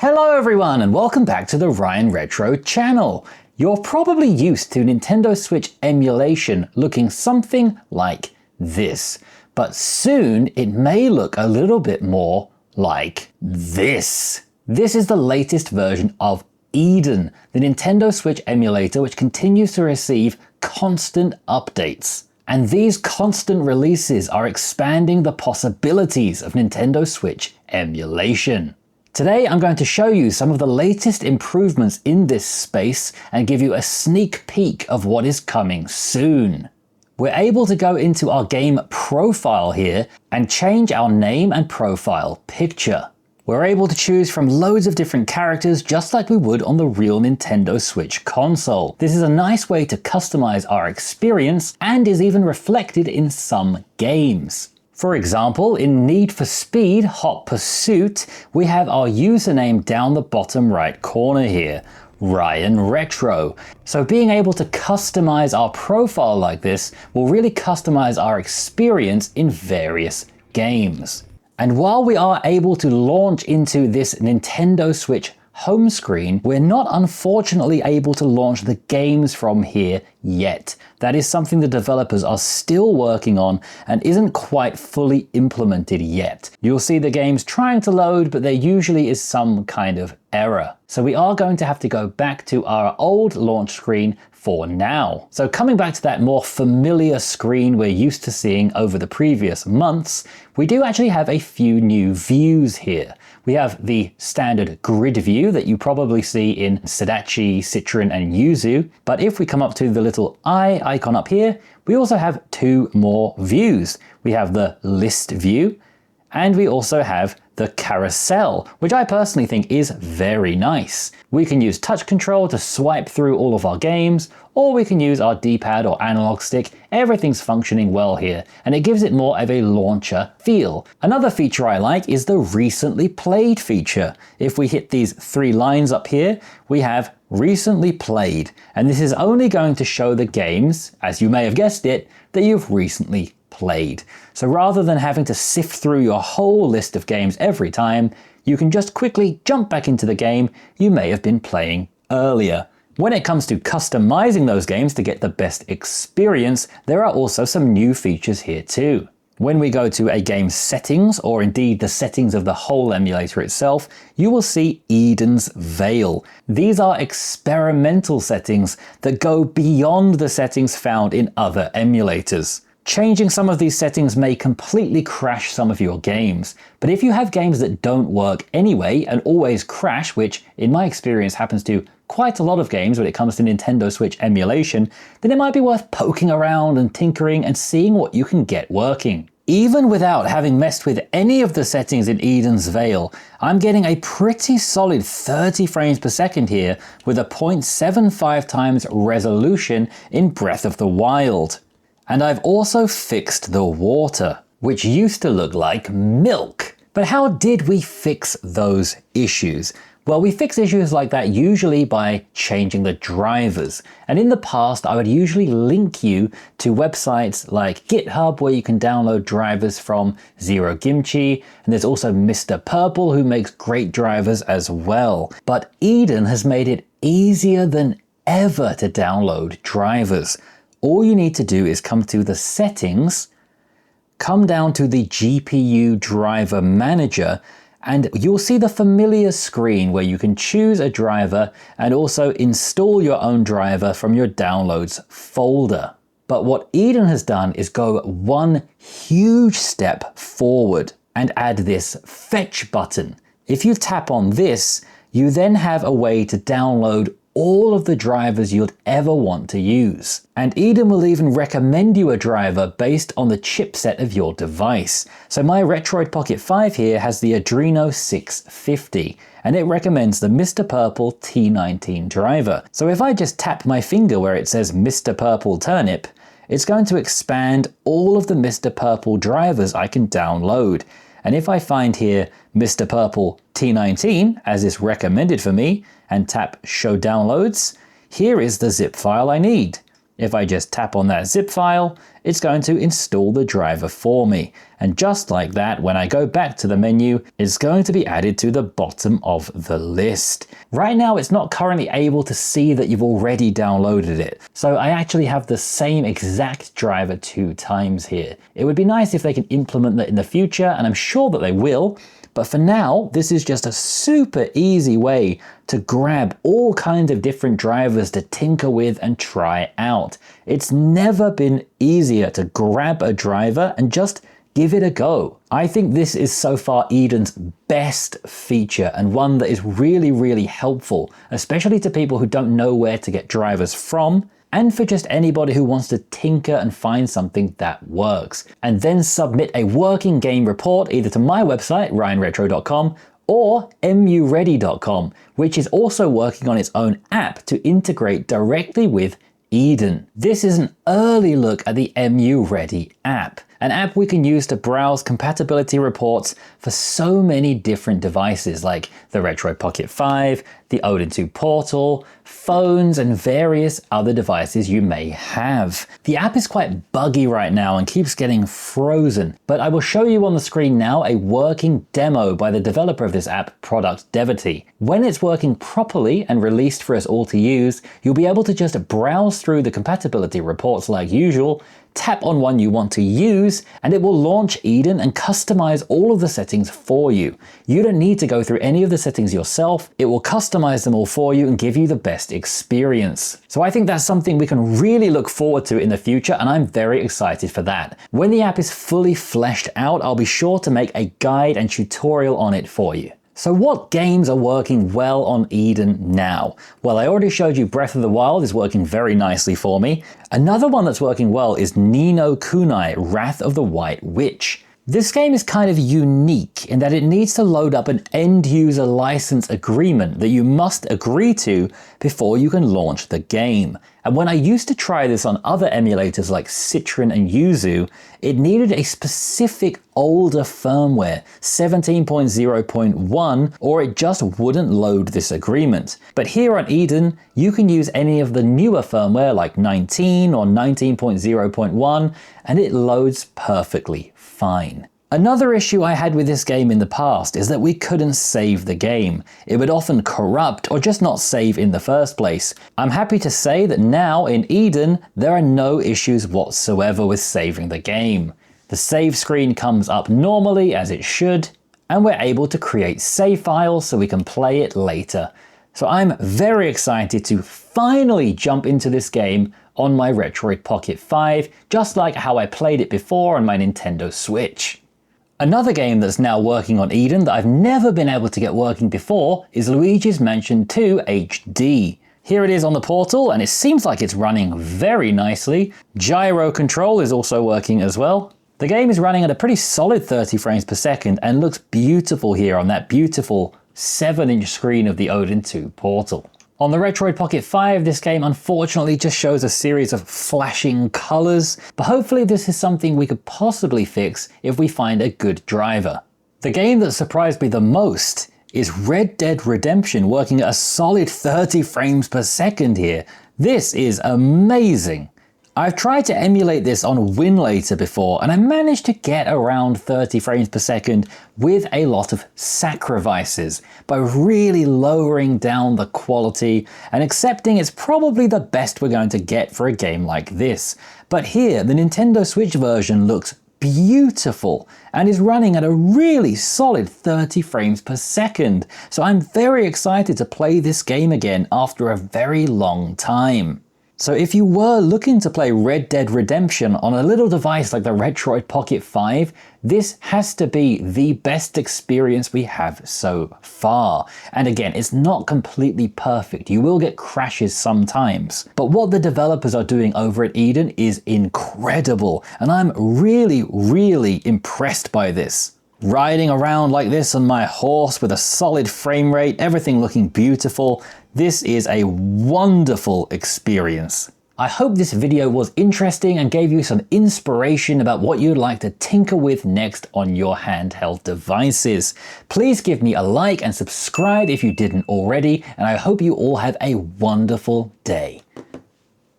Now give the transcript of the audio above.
Hello everyone and welcome back to the Ryan Retro channel. You're probably used to Nintendo Switch emulation looking something like this, but soon it may look a little bit more like this. This is the latest version of Odin, the Nintendo Switch emulator which continues to receive constant updates. And these constant releases are expanding the possibilities of Nintendo Switch emulation. Today I'm going to show you some of the latest improvements in this space and give you a sneak peek of what is coming soon. We're able to go into our game profile here and change our name and profile picture. We're able to choose from loads of different characters just like we would on the real Nintendo Switch console. This is a nice way to customize our experience and is even reflected in some games. For example, in Need for Speed Hot Pursuit, we have our username down the bottom right corner here, Ryan Retro. So being able to customize our profile like this will really customize our experience in various games. And while we are able to launch into this Nintendo Switch home screen, we're not unfortunately able to launch the games from here yet. That is something the developers are still working on and isn't quite fully implemented yet. You'll see the games trying to load, but there usually is some kind of error. So we are going to have to go back to our old launch screen for now. So coming back to that more familiar screen we're used to seeing over the previous months, we do actually have a few new views here. We have the standard grid view that you probably see in Sadachi, Citron, and Yuzu. But if we come up to the little eye icon up here, we also have two more views. We have the list view, and we also have the carousel, which I personally think is very nice. We can use touch control to swipe through all of our games, or we can use our D-pad or analog stick. Everything's functioning well here, and it gives it more of a launcher feel. Another feature I like is the recently played feature. If we hit these three lines up here, we have recently played, and this is only going to show the games, as you may have guessed it, that you've recently played. So rather than having to sift through your whole list of games every time, you can just quickly jump back into the game you may have been playing earlier. When it comes to customizing those games to get the best experience, there are also some new features here too. When we go to a game's settings, or indeed the settings of the whole emulator itself, you will see Odin's Veil. These are experimental settings that go beyond the settings found in other emulators. Changing some of these settings may completely crash some of your games, but if you have games that don't work anyway and always crash, which in my experience happens to quite a lot of games when it comes to Nintendo Switch emulation, then it might be worth poking around and tinkering and seeing what you can get working. Even without having messed with any of the settings in Odin's Veil, I'm getting a pretty solid 30 frames per second here with a 0.75 times resolution in Breath of the Wild. And I've also fixed the water, which used to look like milk. But how did we fix those issues? Well, we fix issues like that usually by changing the drivers. And in the past, I would usually link you to websites like GitHub, where you can download drivers from Zero Kimchi. And there's also Mr. Purple, who makes great drivers as well. But Odin has made it easier than ever to download drivers. All you need to do is come to the settings, come down to the GPU driver manager, and you'll see the familiar screen where you can choose a driver and also install your own driver from your downloads folder. But what Odin has done is go one huge step forward and add this fetch button. If you tap on this, you then have a way to download all of the drivers you'd ever want to use. And Odin will even recommend you a driver based on the chipset of your device. So my Retroid Pocket 5 here has the Adreno 650, and it recommends the Mr. Purple T19 driver. So if I just tap my finger where it says Mr. Purple Turnip, it's going to expand all of the Mr. Purple drivers I can download. And if I find here Mr. Purple T19, as is recommended for me, and tap Show Downloads, here is the zip file I need. If I just tap on that zip file, it's going to install the driver for me. And just like that, when I go back to the menu, it's going to be added to the bottom of the list. Right now, it's not currently able to see that you've already downloaded it. So I actually have the same exact driver 2 times here. It would be nice if they can implement that in the future, and I'm sure that they will. But for now, this is just a super easy way to grab all kinds of different drivers to tinker with and try out. It's never been easier to grab a driver and just give it a go. I think this is so far Eden's best feature, and one that is really, really helpful, especially to people who don't know where to get drivers from, and for just anybody who wants to tinker and find something that works, and then submit a working game report either to my website, ryanretro.com, or EmuReady.com, which is also working on its own app to integrate directly with Eden. This is an early look at the EmuReady app, an app we can use to browse compatibility reports for so many different devices like the Retroid Pocket 5, the Odin 2 Portal, phones, and various other devices you may have. The app is quite buggy right now and keeps getting frozen, but I will show you on the screen now a working demo by the developer of this app, Product Devotee. When it's working properly and released for us all to use, you'll be able to just browse through the compatibility reports like usual, tap on one you want to use, and it will launch Eden and customize all of the settings for you. You don't need to go through any of the settings yourself. It will customize them all for you and give you the best experience. So I think that's something we can really look forward to in the future, and I'm very excited for that. When the app is fully fleshed out, I'll be sure to make a guide and tutorial on it for you. So what games are working well on Eden now? Well, I already showed you Breath of the Wild is working very nicely for me. Another one that's working well is Ni no Kunai, Wrath of the White Witch. This game is kind of unique in that it needs to load up an end-user license agreement that you must agree to before you can launch the game. And when I used to try this on other emulators like Citron and Yuzu, it needed a specific older firmware, 17.0.1, or it just wouldn't load this agreement. But here on Eden, you can use any of the newer firmware like 19 or 19.0.1, and it loads perfectly fine. Another issue I had with this game in the past is that we couldn't save the game. It would often corrupt or just not save in the first place. I'm happy to say that now in Eden, there are no issues whatsoever with saving the game. The save screen comes up normally as it should, and we're able to create save files so we can play it later. So I'm very excited to finally jump into this game on my Retroid Pocket 5, just like how I played it before on my Nintendo Switch. Another game that's now working on Eden that I've never been able to get working before is Luigi's Mansion 2 HD. Here it is on the portal, and it seems like it's running very nicely. Gyro control is also working as well. The game is running at a pretty solid 30 frames per second and looks beautiful here on that beautiful 7-inch screen of the Odin 2 Portal. On the Retroid Pocket 5, this game unfortunately just shows a series of flashing colors, but hopefully this is something we could possibly fix if we find a good driver. The game that surprised me the most is Red Dead Redemption, working at a solid 30 frames per second here. This is amazing. I've tried to emulate this on Winlator before, and I managed to get around 30 frames per second with a lot of sacrifices by really lowering down the quality and accepting it's probably the best we're going to get for a game like this. But here, the Nintendo Switch version looks beautiful and is running at a really solid 30 frames per second. So I'm very excited to play this game again after a very long time. So if you were looking to play Red Dead Redemption on a little device like the Retroid Pocket 5, this has to be the best experience we have so far. And again, it's not completely perfect. You will get crashes sometimes. But what the developers are doing over at Eden is incredible, and I'm really, really impressed by this. Riding around like this on my horse with a solid frame rate, everything looking beautiful, this is a wonderful experience. I hope this video was interesting and gave you some inspiration about what you'd like to tinker with next on your handheld devices. Please give me a like and subscribe if you didn't already, and I hope you all have a wonderful day.